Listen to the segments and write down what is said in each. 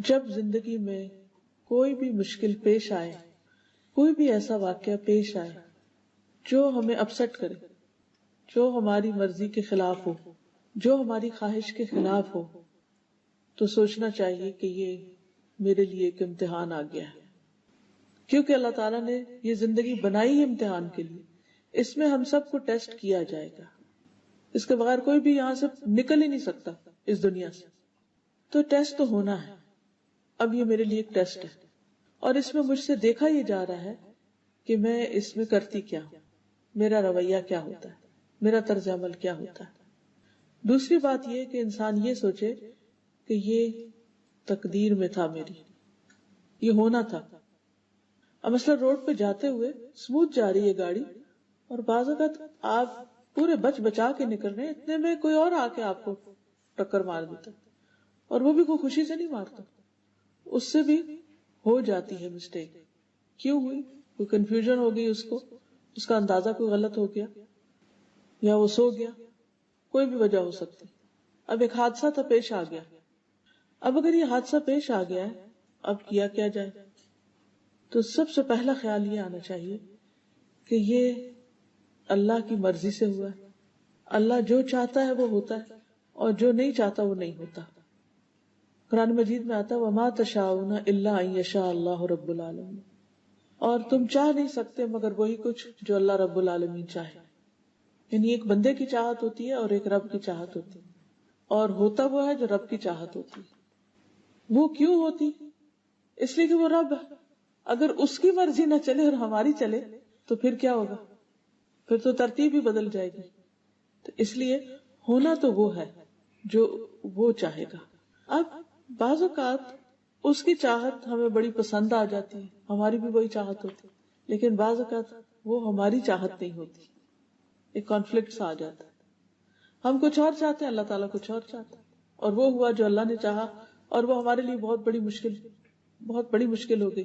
جب زندگی میں کوئی بھی مشکل پیش آئے، کوئی بھی ایسا واقعہ پیش آئے جو ہمیں اپسٹ کرے، جو ہماری مرضی کے خلاف ہو، جو ہماری خواہش کے خلاف ہو، تو سوچنا چاہیے کہ یہ میرے لیے ایک امتحان آ گیا ہے، کیونکہ اللہ تعالیٰ نے یہ زندگی بنائی ہے امتحان کے لیے۔ اس میں ہم سب کو ٹیسٹ کیا جائے گا، اس کے بغیر کوئی بھی یہاں سے نکل ہی نہیں سکتا اس دنیا سے، تو ٹیسٹ تو ہونا ہے۔ اب یہ میرے لیے ایک ٹیسٹ ہے، اور اس میں مجھ سے دیکھا یہ جا رہا ہے کہ میں اس میں کرتی کیا ہوں، میرا رویہ کیا ہوتا ہے، میرا طرز عمل کیا ہوتا ہے۔ دوسری بات یہ کہ انسان یہ سوچے کہ یہ تقدیر میں تھا، میری یہ ہونا تھا۔ اب مثلا روڈ پہ جاتے ہوئے سموتھ جا رہی ہے گاڑی، اور بعض اوقات آپ پورے بچا کے نکل رہے ہیں، اتنے میں کوئی اور آ کے آپ کو ٹکر مار دیتا، اور وہ بھی کوئی خوشی سے نہیں مارتا، اس سے بھی ہو جاتی ہے مسٹیک۔ کیوں ہوئی؟ کوئی کنفیوژن ہو گئی، اس کو اس کا اندازہ کوئی غلط ہو گیا، یا وہ سو گیا، کوئی بھی وجہ ہو سکتی۔ اب ایک حادثہ تھا، پیش آ گیا۔ اب اگر یہ حادثہ پیش آ گیا ہے، اب کیا جائے؟ تو سب سے پہلا خیال یہ آنا چاہیے کہ یہ اللہ کی مرضی سے ہوا ہے، اللہ جو چاہتا ہے وہ ہوتا ہے، اور جو نہیں چاہتا وہ نہیں ہوتا۔ قرآن مجید میں آتا ہے وَمَا تَشَاءُونَ إِلَّا أَن يَشَاءَ اللَّهُ رَبُّ الْعَالَمِينَ، اور تم چاہ نہیں سکتے مگر وہی کچھ جو اللہ رب العالمین چاہے۔ یعنی ایک بندے کی چاہت ہوتی ہے اور ایک رب کی چاہت ہوتی ہے، اور ہوتا وہ ہے جو رب کی چاہت ہوتی ہے۔ وہ کیوں ہوتی؟ اس لیے کہ وہ رب ہے۔ اگر اس کی مرضی نہ چلے اور ہماری چلے تو پھر کیا ہوگا؟ پھر تو ترتیب ہی بدل جائے گی۔ تو اس لیے ہونا تو وہ ہے جو وہ چاہے گا۔ اب بعض اوقات اس کی چاہت ہمیں بڑی پسند آ جاتی ہے، ہماری بھی وہی چاہت ہوتی، لیکن بعض اوقات وہ ہماری چاہت نہیں ہوتی، ایک کانفلکٹ سا آ جاتا ہے۔ ہم کچھ اور چاہتے ہیں، اللہ تعالیٰ کچھ اور چاہتا ہے، اور وہ ہوا جو اللہ نے چاہا، اور وہ ہمارے لیے بہت بڑی مشکل ہو گئی۔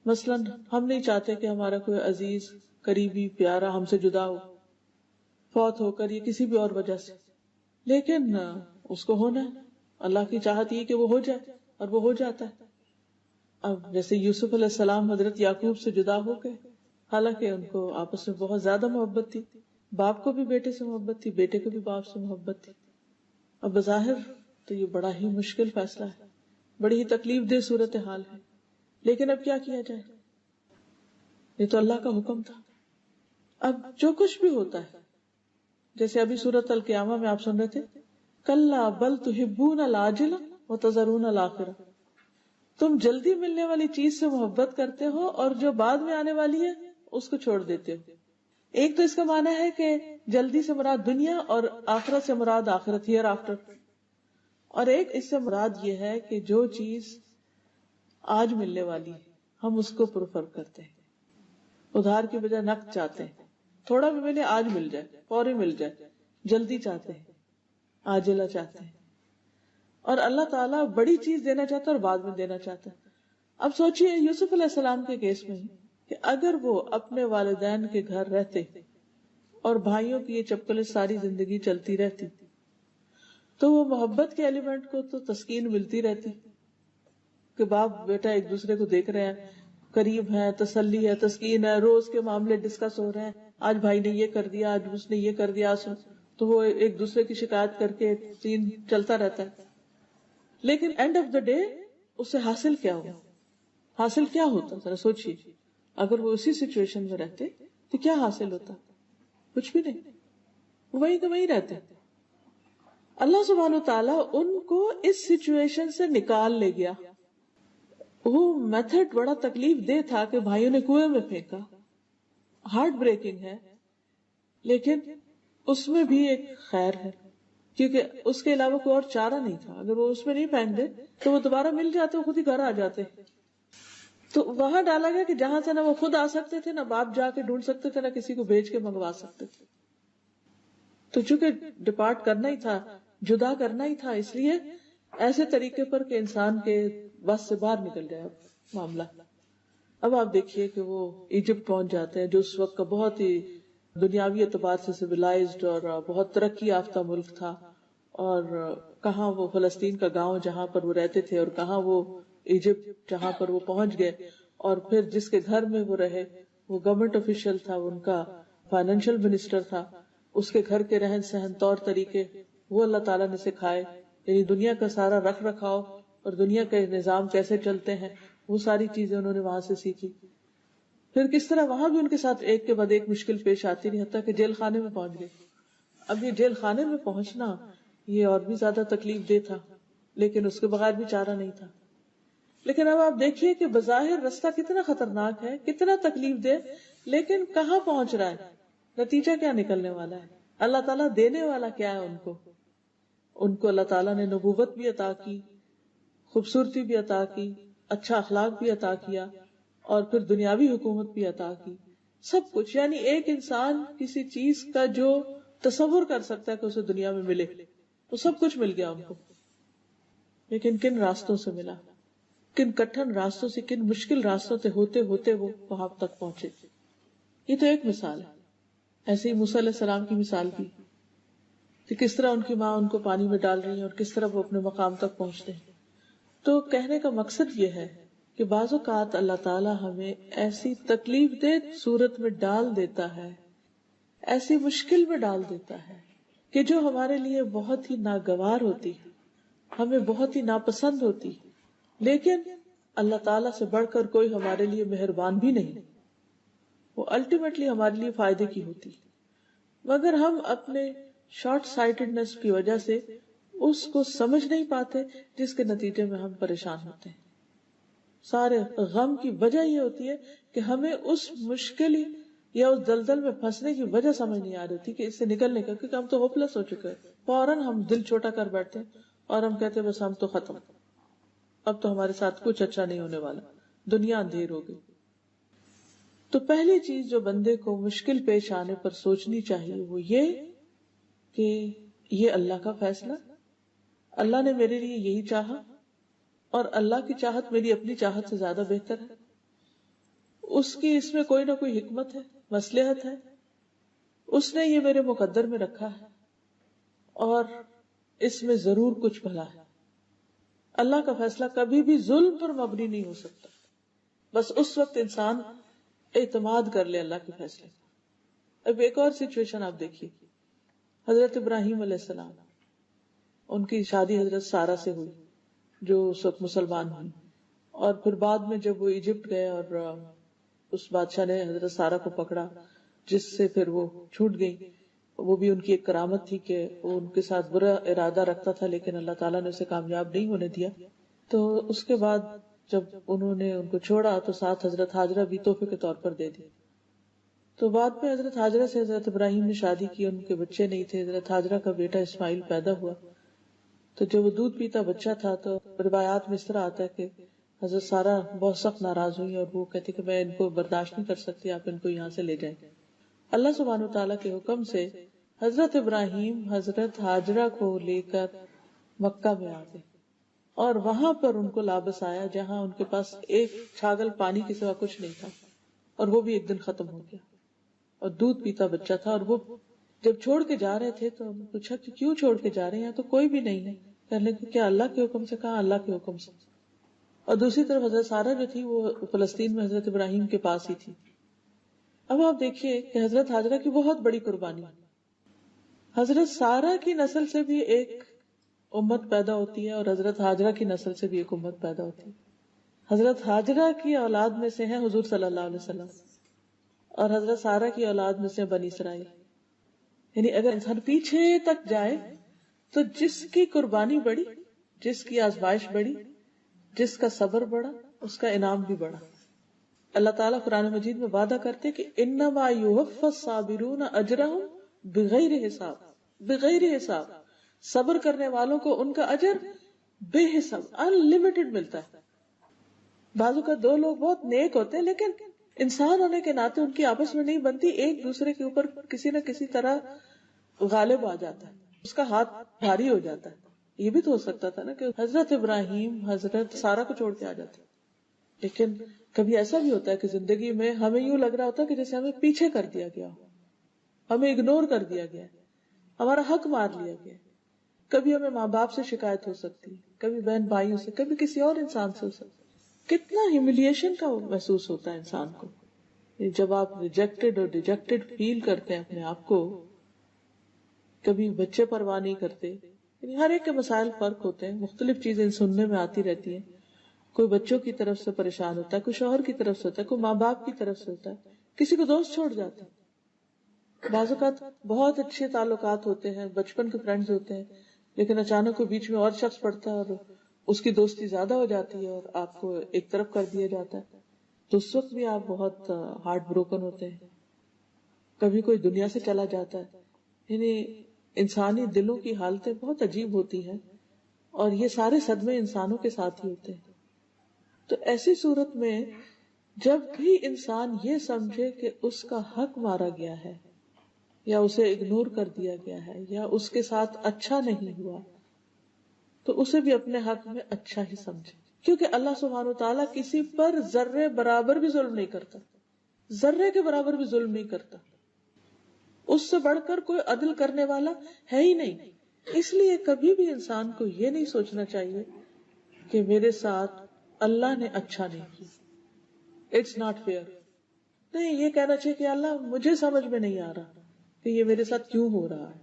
مثلا ہم نہیں چاہتے کہ ہمارا کوئی عزیز، قریبی، پیارا ہم سے جدا ہو، فوت ہو کر یا کسی بھی اور وجہ سے، لیکن اس کو ہونا ہے۔ اللہ کی چاہت یہ کہ وہ ہو جائے، اور وہ ہو جاتا ہے۔ اب جیسے یوسف علیہ السلام حضرت یعقوب سے جدا ہو گئے، حالانکہ ان کو آپس میں بہت زیادہ محبت تھی، باپ کو بھی بیٹے سے محبت تھی، بیٹے کو بھی باپ سے محبت تھی۔ اب بظاہر تو یہ بڑا ہی مشکل فیصلہ ہے، بڑی ہی تکلیف دہ صورتحال ہے، لیکن اب کیا کیا جائے؟ یہ تو اللہ کا حکم تھا۔ اب جو کچھ بھی ہوتا ہے، جیسے ابھی سورۃ القیامہ میں آپ سن رہے تھے، کلا بل تحبون العاجلہ وتذرون الآخرہ، تم جلدی ملنے والی چیز سے محبت کرتے ہو اور جو بعد میں آنے والی ہے اس کو چھوڑ دیتے ہو۔ ایک تو اس کا معنی ہے کہ جلدی سے مراد دنیا، اور آخرت سے مراد آخرت، ہیئر آفٹر، اور ایک اس سے مراد یہ ہے کہ جو چیز آج ملنے والی ہے ہم اس کو پریفر کرتے ہیں، ادھار کی بجائے نقد چاہتے ہیں، تھوڑا بھی ملے آج مل جائے، فوری مل جائے، جلدی چاہتے ہیں، عاجلہ چاہتے ہیں۔ اور اللہ تعالیٰ بڑی چیز دینا چاہتا ہے اور بعد میں دینا چاہتا ہے۔ اب سوچئے یوسف علیہ السلام کے کیس میں کہ اگر وہ اپنے والدین کے گھر رہتے اور بھائیوں کی یہ چپکلیں ساری زندگی چلتی رہتی، تو وہ محبت کے ایلیمنٹ کو تو تسکین ملتی رہتی کہ باپ بیٹا ایک دوسرے کو دیکھ رہے ہیں، قریب ہیں، تسلی ہے، تسکین ہے، روز کے معاملے ڈسکس ہو رہے ہیں، آج بھائی نے یہ کر دیا، آج اس نے یہ کر دیا، تو وہ ایک دوسرے کی شکایت کر کے سین چلتا رہتا ہے۔ لیکن اینڈ آف دا ڈے اس سے حاصل کیا ہوا؟ حاصل کیا ہوتا؟ ذرا سوچیے، اگر وہ اسی سچویشن میں رہتے تو کیا حاصل ہوتا؟ کچھ بھی نہیں، وہی تو وہی رہتے۔ اللہ سبحانہ و تعالیٰ ان کو اس سچویشن سے نکال لے گیا۔ وہ میتھڈ بڑا تکلیف دہ تھا کہ بھائیوں نے کنویں میں پھینکا، ہارٹ بریکنگ ہے، لیکن اس میں بھی ایک خیر ہے، کیونکہ اس کے علاوہ کوئی اور چارہ نہیں تھا۔ اگر وہ اس میں نہیں پھینک دے تو وہ دوبارہ مل جاتے، وہ خود ہی گھر آ جاتے۔ تو وہاں ڈالا گیا کہ جہاں سے نہ وہ خود آ سکتے تھے، نہ باپ جا کے ڈھونڈ سکتے تھے، نہ کسی کو بھیج کے منگوا سکتے تھے۔ تو چونکہ ڈپارٹ کرنا ہی تھا، جدا کرنا ہی تھا، اس لیے ایسے طریقے پر کہ انسان کے بس سے باہر نکل جائے معاملہ۔ اب آپ دیکھیے کہ وہ ایجپٹ پہنچ جاتے ہیں، جو اس وقت کا بہت ہی دنیاوی اعتبار سے سویلائزڈ اور بہت ترقی یافتہ ملک تھا، اور کہاں وہ فلسطین کا گاؤں جہاں پر وہ رہتے تھے، اور کہاں وہ ایجپٹ جہاں پر وہ پہنچ گئے، اور پھر جس کے گھر میں وہ رہے وہ گورنمنٹ آفیشل تھا، ان کا فائنینشیل منسٹر تھا، اس کے گھر کے رہن سہن طور طریقے وہ اللہ تعالیٰ نے سکھائے، یعنی دنیا کا سارا رکھ رکھاؤ اور دنیا کے نظام کیسے چلتے ہیں وہ ساری چیزیں انہوں نے وہاں سے سیکھی۔ پھر کس طرح وہاں بھی ان کے ساتھ ایک کے بعد ایک مشکل پیش آتی رہی، حتیٰ کہ جیل خانے میں پہنچ گئے۔ اب یہ جیل خانے میں پہنچنا یہ اور بھی زیادہ تکلیف دہ تھا، لیکن اس کے بغیر بھی چارہ نہیں تھا۔ لیکن اب آپ دیکھیے کہ بظاہر رستہ کتنا خطرناک ہے، کتنا تکلیف دہ، لیکن کہاں پہنچ رہا ہے، نتیجہ کیا نکلنے والا ہے، اللہ تعالیٰ دینے والا کیا ہے ان کو اللہ تعالیٰ نے نبوت بھی عطا کی، خوبصورتی بھی عطا کی، اچھا اخلاق بھی عطا کیا، اور پھر دنیاوی حکومت بھی عطا کی، سب کچھ۔ یعنی ایک انسان کسی چیز کا جو تصور کر سکتا ہے کہ اسے دنیا میں ملے، وہ سب کچھ مل گیا ان کو۔ لیکن کن راستوں سے ملا، کن کٹھن راستوں سے، کن مشکل راستوں سے ہوتے ہوتے وہ وہاں تک پہنچے۔ یہ تو ایک مثال ہے۔ ایسے ہی موسیٰ علیہ السلام کی مثال بھی کہ کس طرح ان کی ماں ان کو پانی میں ڈال رہی ہے اور کس طرح وہ اپنے مقام تک پہنچتے ہیں۔ تو کہنے کا مقصد یہ ہے کہ بعض اوقات اللہ تعالیٰ ہمیں ایسی تکلیف دہ صورت میں ڈال دیتا ہے، ایسی مشکل میں ڈال دیتا ہے کہ جو ہمارے لیے بہت ہی ناگوار ہوتی، ہمیں بہت ہی ناپسند ہوتی، لیکن اللہ تعالیٰ سے بڑھ کر کوئی ہمارے لیے مہربان بھی نہیں، وہ الٹیمیٹلی ہمارے لیے فائدے کی ہوتی، مگر ہم اپنے شارٹ سائٹڈنس کی وجہ سے اس کو سمجھ نہیں پاتے، جس کے نتیجے میں ہم پریشان ہوتے ہیں۔ سارے غم کی وجہ یہ ہوتی ہے کہ ہمیں اس مشکل یا اس دلدل میں پھنسنے کی وجہ سمجھ نہیں آ رہی تھی کہ اس سے نکلنے کا، کیونکہ ہم تو ہوپلیس ہو چکے ہیں، فوراً ہم دل چھوٹا کر بیٹھتے ہیں اور ہم کہتے ہیں بس ہم تو ختم، اب تو ہمارے ساتھ کچھ اچھا نہیں ہونے والا، دنیا اندھیر ہو گئی۔ تو پہلی چیز جو بندے کو مشکل پیش آنے پر سوچنی چاہیے وہ یہ کہ یہ اللہ کا فیصلہ، اللہ نے میرے لیے یہی چاہا، اور اللہ کی چاہت میری اپنی چاہت سے زیادہ بہتر ہے، اس کی اس میں کوئی نہ کوئی حکمت ہے، مصلحت ہے، اس نے یہ میرے مقدر میں رکھا ہے، اور اس میں ضرور کچھ بھلا ہے۔ اللہ کا فیصلہ کبھی بھی ظلم پر مبنی نہیں ہو سکتا، بس اس وقت انسان اعتماد کر لے اللہ کے فیصلے۔ اب ایک اور سچویشن آپ دیکھیے، حضرت ابراہیم علیہ السلام، ان کی شادی حضرت سارہ سے ہوئی جو اس وقت مسلمان ہوئی، اور پھر بعد میں جب وہ ایجپٹ گئے اور اس بادشاہ نے حضرت سارہ کو پکڑا جس سے پھر وہ چھوٹ گئی، وہ بھی ان کی ایک کرامت تھی کہ وہ ان کے ساتھ برا ارادہ رکھتا تھا لیکن اللہ تعالیٰ نے اسے کامیاب نہیں ہونے دیا۔ تو اس کے بعد جب انہوں نے ان کو چھوڑا تو ساتھ حضرت ہاجرہ بھی تحفے کے طور پر دے دی۔ تو بعد میں حضرت ہاجرہ سے حضرت ابراہیم نے شادی کی، ان کے بچے نہیں تھے، حضرت ہاجرہ کا بیٹا اسماعیل پیدا ہوا۔ تو جب وہ دودھ پیتا بچہ تھا تو روایات میں اس طرح آتا ہے کہ حضرت سارہ بہت سخت ناراض ہوئی اور وہ کہتی کہ میں ان کو برداشت نہیں کر سکتی، آپ ان کو یہاں سے لے جائیں۔ اللہ سبحانہ وتعالیٰ کے حکم سے حضرت ابراہیم حضرت ہاجرہ کو لے کر مکہ میں آ گئے، اور وہاں پر ان کو لابس آیا جہاں ان کے پاس ایک چھاگل پانی کے سوا کچھ نہیں تھا، اور وہ بھی ایک دن ختم ہو گیا، اور دودھ پیتا بچہ تھا۔ اور وہ جب چھوڑ کے جا رہے تھے تو پوچھا کہ کیوں چھوڑ کے جا رہے ہیں، تو کوئی بھی نہیں ہے، کہنے کہ کیا اللہ کے حکم سے؟ کہا اللہ کے حکم سے۔ اور دوسری طرف حضرت سارہ جو تھی وہ فلسطین میں حضرت ابراہیم کے پاس ہی تھی۔ اب آپ دیکھیے کہ حضرت ہاجرہ کی بہت بڑی قربانی، حضرت سارہ کی نسل سے بھی ایک امت پیدا ہوتی ہے اور حضرت ہاجرہ کی نسل سے بھی ایک امت پیدا ہوتی ہے۔ حضرت ہاجرہ کی اولاد میں سے ہیں حضور صلی اللہ علیہ وسلم، اور حضرت سارہ کی اولاد میں سے بنی اسرائیل۔ یعنی اگر انسان پیچھے تک جائے تو جس کی قربانی بڑی، جس کی آزمائش بڑی، جس کا صبر بڑا، اس کا انعام بھی بڑا۔ اللہ تعالیٰ قرآن مجید میں وعدہ کرتے کہ انما یوفی الصابرون اجرہم بغیر حساب، بغیر حساب، صبر کرنے والوں کو ان کا اجر بے حساب، انلمیٹڈ ملتا ہے۔ بعضوں کا دو لوگ بہت نیک ہوتے ہیں لیکن انسان ہونے کے ناطے ان کی آپس میں نہیں بنتی، ایک دوسرے کے اوپر کسی نہ کسی طرح غالب آ جاتا ہے، اس کا ہاتھ بھاری ہو جاتا ہے۔ یہ بھی تو ہو سکتا تھا نا کہ حضرت ابراہیم حضرت سارہ کو چھوڑ کے آ جاتے، لیکن کبھی ایسا بھی ہوتا ہے کہ زندگی میں ہمیں یوں لگ رہا ہوتا ہے کہ جیسے ہمیں پیچھے کر دیا گیا ہو، ہمیں اگنور کر دیا گیا، ہمارا حق مار لیا گیا، کبھی ہمیں ماں باپ سے شکایت ہو سکتی ہے، کبھی بہن بھائیوں سے، کبھی کسی اور انسان سے ہو سکتی ہے۔ کتنا ہیوملیشن کا محسوس ہوتا ہے انسان کو جب آپ ریجیکٹڈ اور ڈیجیکٹڈ فیل کرتے ہیں اپنے آپ کو۔ کبھی بچے پرواہ نہیں کرتے، یعنی ہر ایک کے مسائل فرق ہوتے ہیں، مختلف چیزیں سننے میں آتی رہتی ہیں۔ کوئی بچوں کی طرف سے پریشان ہوتا ہے، کوئی شوہر کی طرف سے ہوتا ہے، کوئی ماں باپ کی طرف سے ہوتا ہے، کسی کو دوست چھوڑ جاتے ہیں۔ بعض اوقات بہت اچھے تعلقات ہوتے ہیں، بچپن کے فرینڈز ہوتے ہیں، لیکن اچانک کوئی بیچ میں اور شخص پڑتا ہے اور اس کی دوستی زیادہ ہو جاتی ہے اور آپ کو ایک طرف کر دیا جاتا ہے، تو اس وقت بھی آپ بہت ہارٹ بروکن ہوتے ہیں۔ کبھی کوئی دنیا سے چلا جاتا ہے، یعنی انسانی دلوں کی حالتیں بہت عجیب ہوتی ہیں، اور یہ سارے صدمے انسانوں کے ساتھ ہی ہوتے ہیں۔ تو ایسی صورت میں جب بھی انسان یہ سمجھے کہ اس کا حق مارا گیا ہے یا اسے اگنور کر دیا گیا ہے یا اس کے ساتھ اچھا نہیں ہوا، تو اسے بھی اپنے حق میں اچھا ہی سمجھے، کیونکہ اللہ سبحانہ وتعالیٰ کسی پر ذرے برابر بھی ظلم نہیں کرتا، ذرے کے برابر بھی ظلم نہیں کرتا، اس سے بڑھ کر کوئی عدل کرنے والا ہے ہی نہیں۔ اس لیے کبھی بھی انسان کو یہ نہیں سوچنا چاہیے کہ میرے ساتھ اللہ نے اچھا نہیں کیا، اٹس ناٹ فیئر۔ نہیں، یہ کہنا چاہیے کہ اللہ مجھے سمجھ میں نہیں آ رہا کہ یہ میرے ساتھ کیوں ہو رہا ہے،